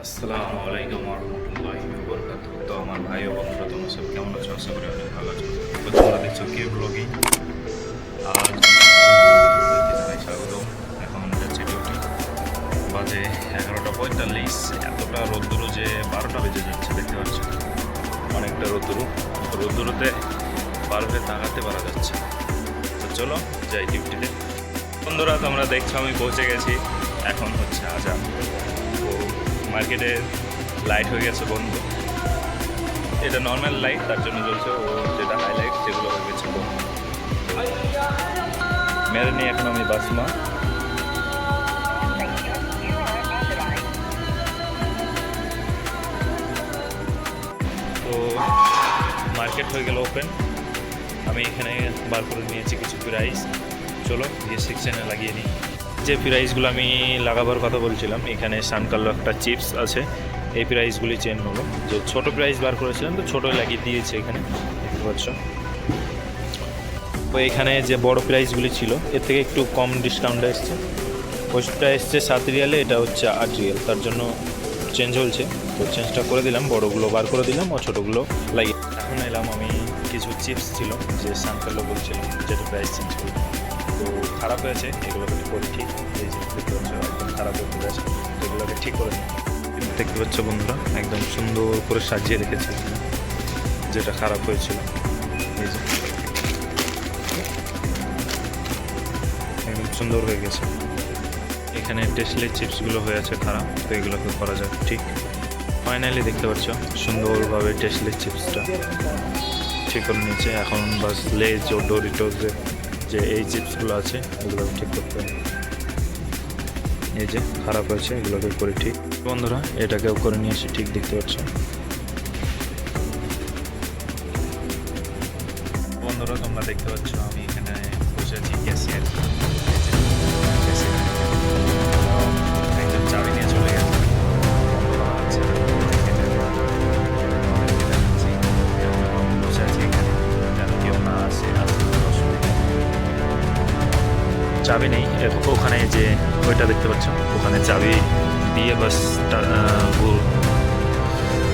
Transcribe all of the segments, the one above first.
আসসালামু আলাইকুম রহমতুল্লাহি ওয়া তো আমার ভাই ও বন্ধুরা তোমরা সব কেমন আছো? আশা করি অনেক ভালো আছো। তো তোমরা দেখছো কে ব্লগিং। আর জানাই স্বাগত। এখন যাচ্ছে ডিউটি, বাজে 11:45। এতটা রোদ্দুর যে 12টা বেজে যাচ্ছে, দেখতে পাচ্ছ অনেকটা রোদ্দুরতে বাল্বে তাকাতে পারা যাচ্ছে। তো চলো যাই ডিউটিতে। বন্ধুরা তোমরা দেখছো আমি পৌঁছে গেছি, এখন হচ্ছে আজান। তো মার্কেটে লাইট হয়ে গেছে বন্ধ, এটা নর্মাল লাইট তার জন্য জ্বলছে, ও যেটা হাইলাইট সেগুলো হয়ে গেছে বন্ধ। মেরে নিয়ে এখন আমি বাসমা। তো মার্কেট হয়ে গেল ওপেন, আমি এখানে বার করে নিয়েছি কিছু প্রাইস। চলো গিয়ে সেকশনে লাগিয়ে নিই। যে প্রাইসগুলো আমি লাগাবার কথা বলছিলাম, এখানে সানকালো একটা চিপস আছে, এই প্রাইসগুলি চেঞ্জ হলো। যে ছোট প্রাইস বার করেছিলাম তো ছোটো লাগিয়ে দিয়েছে, এখানে দেখতে পাচ্ছ। তো এখানে যে বড় প্রাইসগুলি ছিল এর থেকে একটু কম ডিসকাউন্টে এসছে। ওইটা এসছে 7 রিয়ালে, এটা হচ্ছে 8 রিয়াল, তার জন্য চেঞ্জ হচ্ছে। তো চেঞ্জটা করে দিলাম, বড়গুলো বার করে দিলাম ও ছোটোগুলো লাগিয়ে। এখন এলাম আমি, কিছু চিপস ছিল যে সানকালো বলছিলাম, যেটা প্রাইস চেঞ্জ করলাম। তো খারাপ হয়েছে, এগুলোকে করে ঠিক, এই যে দেখতে পাচ্ছ একদম খারাপ হয়ে গেছে, এগুলোকে ঠিক করে নিই। দেখতে পাচ্ছ বন্ধুরা একদম সুন্দর করে সাজিয়ে রেখেছে, যেটা খারাপ হয়েছিল এই যে একদম সুন্দর হয়ে গেছে। এখানে টেস্টলেস চিপসগুলো হয়ে আছে খারাপ, তো এগুলোকে করা যাক ঠিক। ফাইনালি দেখতে পাচ্ছ সুন্দরভাবে টেস্টলেস চিপসটা ঠিক করে নিয়েছে। এখন বাস লেজ ও ডোরিটোসের যে এই চিপসগুলো আছে এগুলোকে ঠিক করতে হবে। এই যে খারাপ হয়েছে, এগুলোকে করে ঠিক। বন্ধুরা এটাকেও করে নিয়ে এসে ঠিক, দেখতে পাচ্ছ বন্ধুরা তোমরা দেখতে পাচ্ছ আমি এখানে বসে আছি ক্যাশিয়ার। একজন চাবি নিয়ে চলে গেছে, বসে আছি এখানে যেন কেউ না আসে, চাবি নেই ওখানে, যে ওইটা দেখতে পাচ্ছ ওখানে চাবি দিয়ে বাস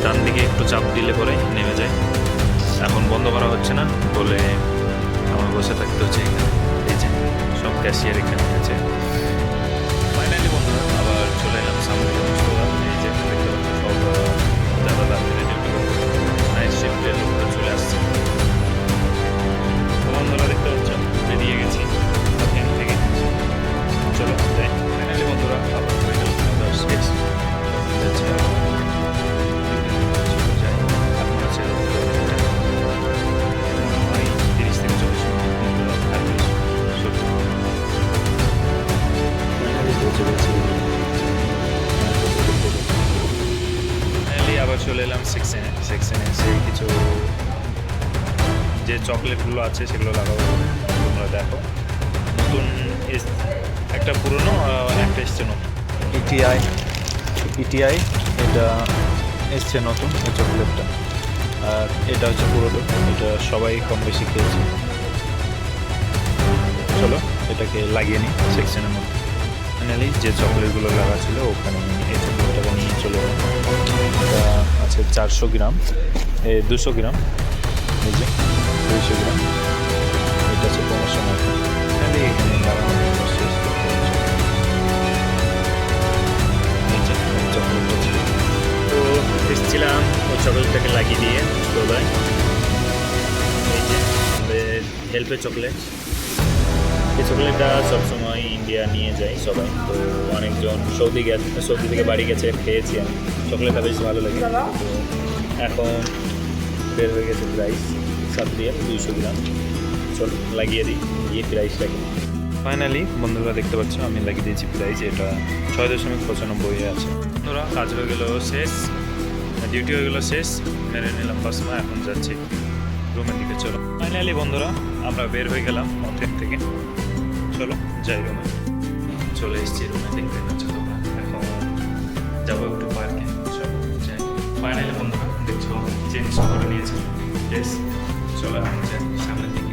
ডান দিকে একটু চাপ দিলে পরে নেমে যায়। এখন বন্ধ করা হচ্ছে না বলে আমার বসে থাকতে হচ্ছে এখানে। এই যে সব ক্যাশিয়ার এখানে আছে। ফাইনালি বন্ধুরা আবার চলে এলাম সামনে। এই যে দেখতে পাচ্ছ সব যারা রাত্রে ডিউটি করতে নাইট শিফটের লোকটা চলে আসছে। বন্ধুরা দেখতে পাচ্ছ বেরিয়ে গেছি এখান থেকে, চলো যাই। ফাইনালি বন্ধুরা আবার হয়ে গেল খাওয়া শেষ। আবার চলে এলাম সেকশনে এসে কিছু যে চকলেটগুলো আছে সেগুলো লাগাবো। তোমরা দেখো নতুন একটা পুরনো একটা এসছে নতুন, ইটিআই এটা এসছে নতুন এই চকলেটটা, আর এটা হচ্ছে পুরোনো, এটা সবাই কম বেশি খেয়েছে। চলো এটাকে লাগিয়ে নিই সেকশনের মধ্যে। ফাইনালি যে চকলেটগুলো লাগা ছিল ওখানে এই চকলেটটাকে নিয়ে চলে যাবে। এটা আছে 400 গ্রাম, 200 গ্রাম, এই যে 200 গ্রাম, এটা হচ্ছে প্রমোশন। ফাইনালি এখানে লাগানো শেষ করতে হচ্ছে। এই যে চকলেটটা ছিল, তো এসেছিলাম ওই চকলেটটাকে লাগিয়ে দিয়ে দোলায়। এই যে আমাদের হেল্পের চকলেট, এই চকলেটটা সবসময় ইন্ডিয়া নিয়ে যায় সবাই। তো অনেকজন সৌদি থেকে বাড়ি গেছে, খেয়েছি আমি, চকলেটটা বেশ ভালো লাগে। তো এখন বের হয়ে গেছে প্রাইস 7 রিয়াল 200 গ্রাম। চল লাগিয়ে দিই গিয়ে প্রাইসটাকে। ফাইনালি বন্ধুরা দেখতে পাচ্ছ আমি লাগিয়ে দিয়েছি প্রাইস, এটা 6.95 আছে। বন্ধুরা কাজ হয়ে গেল শেষ, ডিউটি হয়ে গেল শেষ, মেরে নিলাম বাসমা। এখন যাচ্ছি রুমের দিকে। চলো ফাইনালি বন্ধুরা আমরা বের হয়ে গেলাম হোটেল থেকে, চলো যাই রুমে। চলে এসেছি রুমে, দেখতে পাচ্ছ তোমরা। এখন যাবো একটু পার্কে, চলো যাই। ফাইনালি বন্ধুরা দেখছো চেঞ্জ করে নিয়েছি ড্রেস, চলো এখন যাই সামনের দিকে।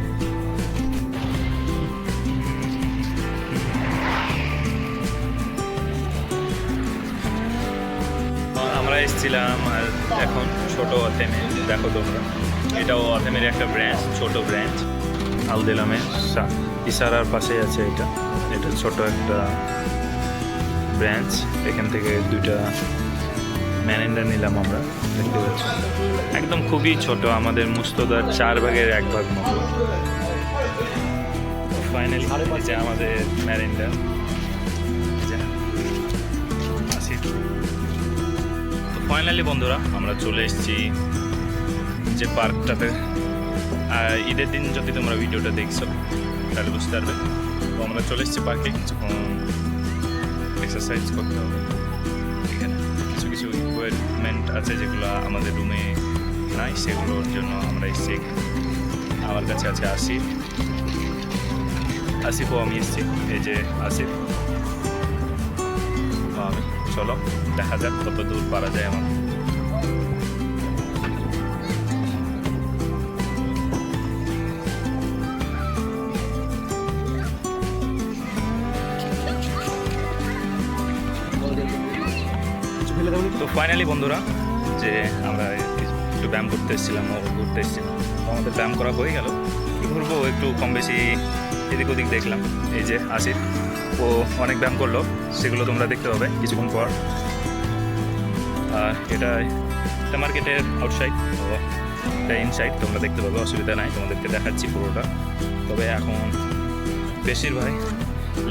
এসেছিলাম আর এখন ছোট অথেমে, দেখো তোমরা, এটাও অথেমের একটা ব্রাঞ্চ, ছোট ব্রাঞ্চ আলদেলামের ইশারার পাশে আছে। এটা ছোট একটা ব্রাঞ্চ। এখান থেকে 2টা ম্যানেন্ডা নিলাম আমরা, দেখতে পাচ্ছি একদম খুবই ছোট, আমাদের মুস্তদার 4 ভাগের 1 ভাগ মতো। ফাইনালি যে আমাদের ম্যারেন্ডা ফাইনালি বন্ধুরা আমরা চলে এসেছি যে পার্কটাতে। আর ঈদের দিন যদি তোমরা ভিডিওটা দেখছো তাহলে বুঝতে পারবে। তো আমরা চলে এসেছি পার্কে, কিছুক্ষণ এক্সারসাইজ করতে হবে। এখানে কিছু কিছু ইকুইপমেন্ট আছে যেগুলো আমাদের রুমে নাই, সেগুলোর জন্য আমরা এসেছি। আমার কাছে আছে আসিফও আমি এসেছি, এই যে আসিফ। চলো দেখা যাক কত দূর পারা যায় আমার। তো ফাইনালি বন্ধুরা যে আমরা একটু ব্যায়াম করতে এসেছিলাম, ঘুরতে এসেছিলাম, আমাদের ব্যায়াম করা হয়ে গেল। ঘুরবো একটু কম বেশি এদিক ওদিক দেখলাম। এই যে আসিফ ও অনেক ব্যায়াম করলো, সেগুলো তোমরা দেখতে পাবে কিছুক্ষণ পর। আর এটা মার্কেটের আউটসাইড, ও এটা ইনসাইড, তোমরা দেখতে পাবে, অসুবিধা নাই, তোমাদেরকে দেখাচ্ছি পুরোটা। তবে এখন বেশিরভাগ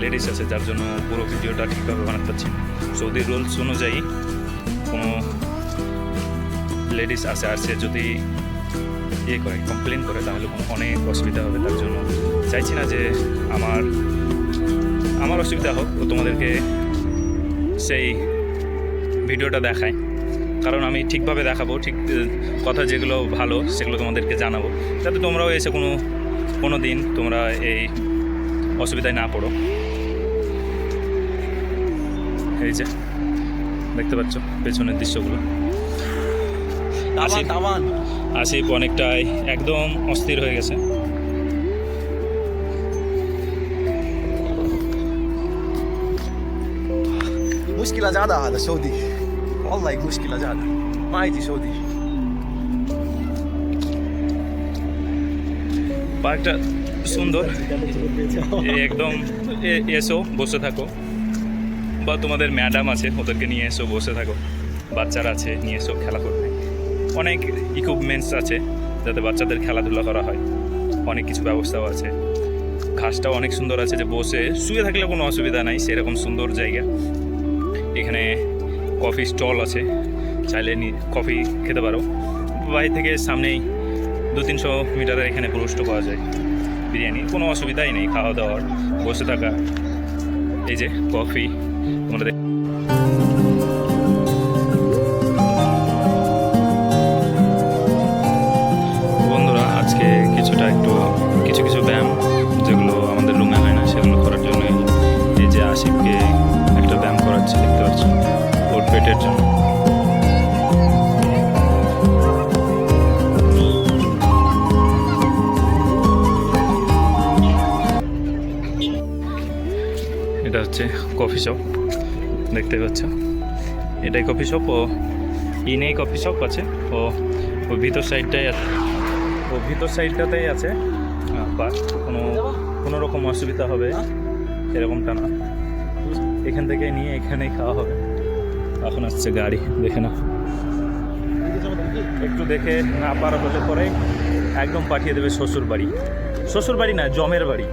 লেডিস আছে, যার জন্য পুরো ভিডিওটা ঠিকভাবে বানাতে পারছি। সৌদির রুলস অনুযায়ী কোনো লেডিস আছে আর সে যদি করে কমপ্লেন করে তাহলে অনেক অসুবিধা হবে। তার জন্য চাইছি না যে আমার অসুবিধা হোক, ও তোমাদেরকে সেই ভিডিওটা দেখায়। কারণ আমি ঠিকভাবে দেখাবো, ঠিক কথা যেগুলো ভালো সেগুলো তোমাদেরকে জানাবো, যাতে তোমরাও এসে কোনো দিন তোমরা এই অসুবিধায় না পড়ো। এই যে দেখতে পাচ্ছ পেছনের দৃশ্যগুলো। আসিফ অনেকটাই একদম অস্থির হয়ে গেছে। مشكلة زادة هذا سعودي والله مشكلة زادة ما يجي سعودي পার্কটা সুন্দর, একদম এসো বসে থাকো, বা তোমাদের ম্যাডাম আছে ওদেরকে নিয়ে এসো বসে থাকো, বাচ্চারা আছে নিয়ে এসো খেলা করবে। অনেক ইকুইপমেন্টস আছে যাতে বাচ্চাদের খেলাধুলা করা হয়, অনেক কিছু ব্যবস্থাও আছে। ঘাসটাও অনেক সুন্দর আছে, যে বসে শুয়ে থাকলে কোনো অসুবিধা নাই, সেরকম সুন্দর জায়গা। এখানে কফি স্টল আছে, চাইলে কফি খেতে পারো। বাড়ি থেকে সামনেই 200-300 মিটারের এখানে পুরুষ্ট পাওয়া যায় বিরিয়ানি, কোনো অসুবিধাই নেই খাওয়া দাওয়ার, বসে থাকা। এই যে কফি আমাদের বন্ধুরা আজকে কিছু ব্যায়াম যেগুলো আমাদের রুমে হয় না সেগুলো করার জন্য এই যে আসিফকে একটা ব্যায়াম করাচ্ছে, দেখতে পাচ্ছ, ওর পেটের জন্য। এটা হচ্ছে কফি শপ, দেখতে পাচ্ছ, এটাই কফি শপ। ও ইনেই কফি শপ আছে, ও ভিতর সাইডটাতেই আছে। বা কোনো রকম অসুবিধা হবে এরকমটা না, এখান থেকে নিয়ে এখানেই খাওয়া হবে। এখন আসছে গাড়ি, দেখে না, একটু দেখে না পারা হলে পরে একদম পাঠিয়ে দেবে শ্বশুর বাড়ি না, জমের বাড়ি।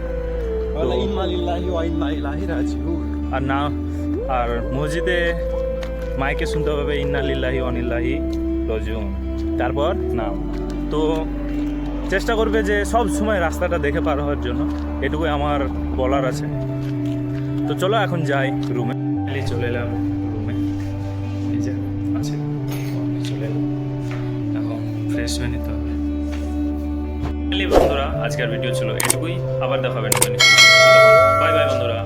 আর মসজিদে মাইকে শুনতে হবে ইন্না লিল্লাহি ওয়া ইন্নাল্লাহি রাজিউন, তারপর নাম। তো চেষ্টা করবে যে সব সময় রাস্তাটা দেখে পার হওয়ার জন্য, এটুকুই আমার বলার আছে। তো চলো এখন যাই রুমে। চলে এলাম রুমে, এই যে আছে, চলে এলাম, এখন ফ্রেশ হয়ে নিতে হবে। বন্ধুরা আজকের ভিডিও ছিল এটুকুই, আবার দেখা হবে নতুন। বাই বাই বন্ধুরা।